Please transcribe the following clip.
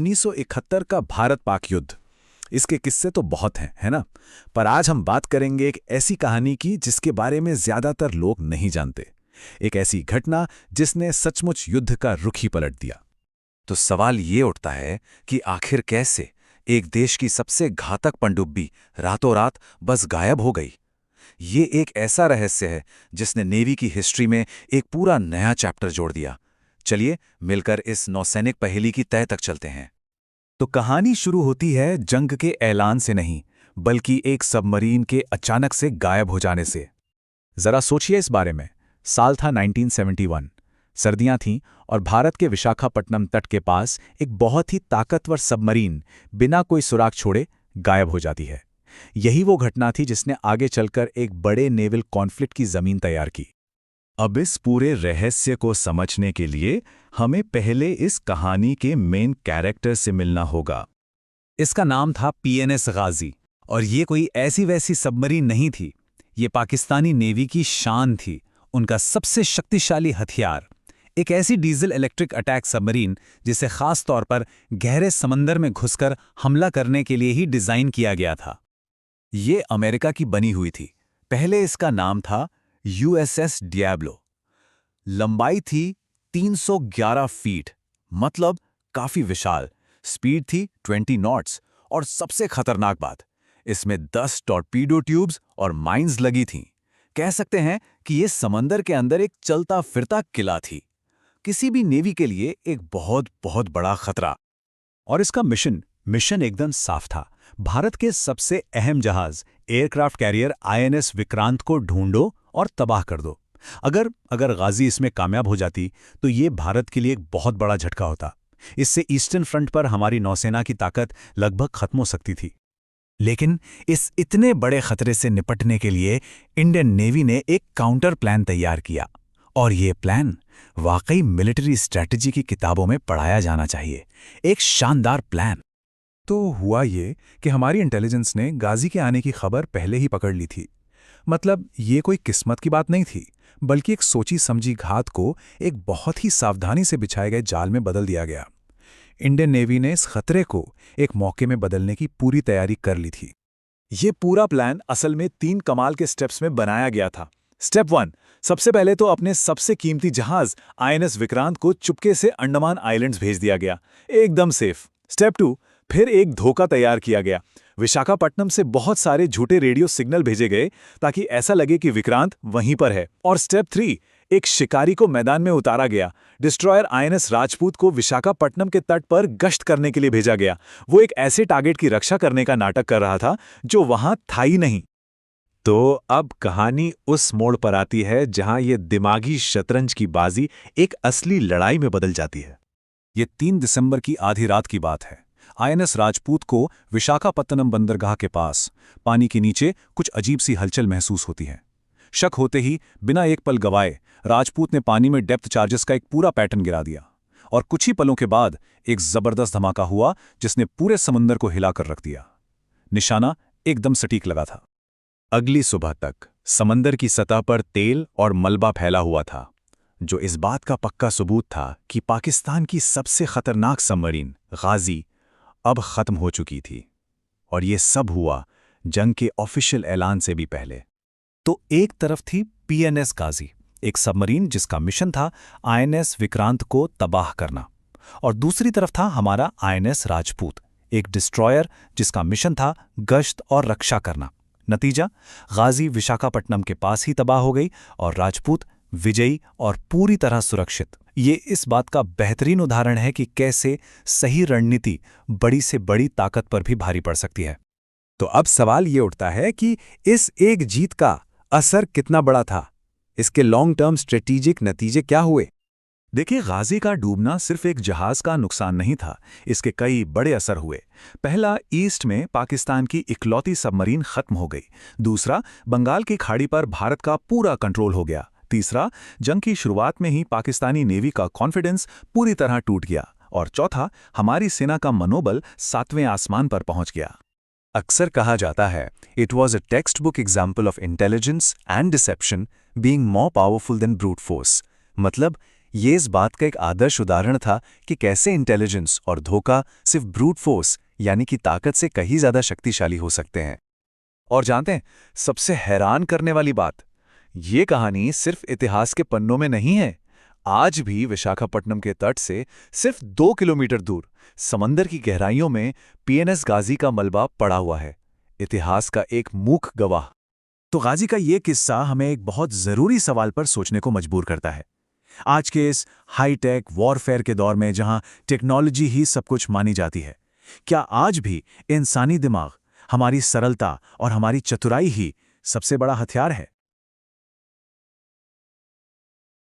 1971 का भारत पाक युद्ध। इसके किस्से तो बहुत हैं, है ना? पर आज हम बात करेंगे एक ऐसी कहानी की जिसके बारे में ज्यादातर लोग नहीं जानते। एक ऐसी घटना जिसने सचमुच युद्ध का रुख ही पलट दिया। तो सवाल ये उठता है कि आखिर कैसे एक देश की सबसे घातक पनडुब्बी रातों रात बस गायब हो गई। ये एक ऐसा रहस्य है जिसने नेवी की हिस्ट्री में एक पूरा नया चैप्टर जोड़ दिया। चलिए मिलकर इस नौसैनिक पहेली की तह तक चलते हैं। तो कहानी शुरू होती है जंग के ऐलान से नहीं, बल्कि एक सबमरीन के अचानक से गायब हो जाने से। जरा सोचिए इस बारे में। साल था 1971। सर्दियां थीं और भारत के विशाखापट्टनम तट के पास एक बहुत ही ताकतवर सबमरीन बिना कोई सुराग छोड़े गायब हो जाती है। यही वो घटना थी जिसने आगे चलकर एक बड़े नेवल कॉन्फ्लिक्ट की जमीन तैयार की। अब इस पूरे रहस्य को समझने के लिए हमें पहले इस कहानी के मेन कैरेक्टर से मिलना होगा। इसका नाम था पीएनएस गाजी, और ये कोई ऐसी वैसी सबमरीन नहीं थी। ये पाकिस्तानी नेवी की शान थी, उनका सबसे शक्तिशाली हथियार। एक ऐसी डीजल इलेक्ट्रिक अटैक सबमरीन जिसे खास तौर पर गहरे समंदर में घुसकर हमला करने के लिए ही डिजाइन किया गया था। ये अमेरिका की बनी हुई थी। पहले इसका नाम था यूएसएस डियाब्लो। लंबाई थी 311 फीट, मतलब काफी विशाल। स्पीड थी 20 नॉट्स, और सबसे खतरनाक बात, इसमें 10 टॉर्पीडो ट्यूब्स और माइंस लगी थीं। कह सकते हैं कि ये समंदर के अंदर एक चलता फिरता किला थी। किसी भी नेवी के लिए एक बहुत बहुत बड़ा खतरा। और इसका मिशन एकदम साफ था। भारत के सबसे अहम जहाज एयरक्राफ्ट कैरियर आईएनएस विक्रांत को ढूंढो और तबाह कर दो। अगर गाजी इसमें कामयाब हो जाती तो ये भारत के लिए एक बहुत बड़ा झटका होता। इससे ईस्टर्न फ्रंट पर हमारी नौसेना की ताकत लगभग खत्म हो सकती थी। लेकिन इस इतने बड़े खतरे से निपटने के लिए इंडियन नेवी ने एक काउंटर प्लान तैयार किया, और ये प्लान वाकई मिलिट्री स्ट्रैटेजी की किताबों में पढ़ाया जाना चाहिए। एक शानदार प्लान। तो हुआ ये कि हमारी इंटेलिजेंस ने गाजी के आने की खबर पहले ही पकड़ ली थी। मतलब ये कोई किस्मत की बात नहीं थी, बल्कि एक सोची समझी घात को एक बहुत ही सावधानी से बिछाए गए जाल में बदल दिया गया। इंडियन नेवी ने इस खतरे को एक मौके में बदलने की पूरी तैयारी कर ली थी। ये पूरा प्लान असल में 3 कमाल के स्टेप्स में बनाया गया था। स्टेप 1, सबसे पहले तो अपने सबसे कीमती जहाज आईएनएस विक्रांत को चुपके से अंडमान आइलैंड्स भेज दिया गया, एकदम सेफ। स्टेप 2, फिर एक धोखा तैयार किया गया। विशाखापट्टनम से बहुत सारे झूठे रेडियो सिग्नल भेजे गए ताकि ऐसा लगे कि विक्रांत वहीं पर है। और स्टेप 3, एक शिकारी को मैदान में उतारा गया। डिस्ट्रॉयर आईएनएस राजपूत को विशाखापट्टनम के तट पर गश्त करने के लिए भेजा गया। वो एक ऐसे टारगेट की रक्षा करने का नाटक कर रहा था जो वहां था ही नहीं। तो अब कहानी उस मोड़ पर आती है जहां ये दिमागी शतरंज की बाजी एक असली लड़ाई में बदल जाती है। ये 3 दिसंबर की आधी रात की बात है। आईएनएस राजपूत को विशाखापत्तनम बंदरगाह के पास पानी के नीचे कुछ अजीब सी हलचल महसूस होती है। शक होते ही बिना एक पल गवाए राजपूत ने पानी में डेप्थ चार्जेस का एक पूरा पैटर्न गिरा दिया, और कुछ ही पलों के बाद एक जबरदस्त धमाका हुआ जिसने पूरे समंदर को हिलाकर रख दिया। निशाना एकदम सटीक लगा था। अगली सुबह तक समंदर की सतह पर तेल और मलबा फैला हुआ था, जो इस बात का पक्का सबूत था कि पाकिस्तान की सबसे खतरनाक सबमरीन गाजी अब खत्म हो चुकी थी। और ये सब हुआ जंग के ऑफिशियल ऐलान से भी पहले। तो एक तरफ थी पीएनएस गाजी, एक सबमरीन जिसका मिशन था आईएनएस विक्रांत को तबाह करना, और दूसरी तरफ था हमारा आईएनएस राजपूत, एक डिस्ट्रॉयर जिसका मिशन था गश्त और रक्षा करना। नतीजा, गाजी विशाखापट्टनम के पास ही तबाह हो गई और राजपूत विजयी और पूरी तरह सुरक्षित। ये इस बात का बेहतरीन उदाहरण है कि कैसे सही रणनीति बड़ी से बड़ी ताकत पर भी भारी पड़ सकती है। तो अब सवाल ये उठता है कि इस एक जीत का असर कितना बड़ा था? इसके लॉन्ग टर्म स्ट्रेटेजिक नतीजे क्या हुए? देखिए, गाजी का डूबना सिर्फ एक जहाज का नुकसान नहीं था, इसके कई बड़े असर हुए। पहला, ईस्ट में पाकिस्तान की इकलौती सबमरीन खत्म हो गई। दूसरा, बंगाल की खाड़ी पर भारत का पूरा कंट्रोल हो गया। तीसरा, जंग की शुरुआत में ही पाकिस्तानी नेवी का कॉन्फिडेंस पूरी तरह टूट गया। और चौथा, हमारी सेना का मनोबल 7वें आसमान पर पहुंच गया। अक्सर कहा जाता है, it was a textbook example of intelligence and deception being more powerful than brute force. मतलब ये इस बात का एक आदर्श उदाहरण था कि कैसे इंटेलिजेंस और धोखा सिर्फ ब्रूट फोर्स यानी कि ताकत से कहीं ज्यादा शक्तिशाली हो सकते हैं। और जानते हैं, सबसे हैरान करने वाली बात, ये कहानी सिर्फ इतिहास के पन्नों में नहीं है। आज भी विशाखापट्टनम के तट से सिर्फ 2 किलोमीटर दूर समंदर की गहराइयों में पीएनएस गाजी का मलबा पड़ा हुआ है, इतिहास का एक मूक गवाह। तो गाजी का ये किस्सा हमें एक बहुत जरूरी सवाल पर सोचने को मजबूर करता है। आज के इस हाईटेक वॉरफेयर के दौर में जहां टेक्नोलॉजी ही सब कुछ मानी जाती है, क्या आज भी इंसानी दिमाग, हमारी सरलता और हमारी चतुराई ही सबसे बड़ा हथियार है?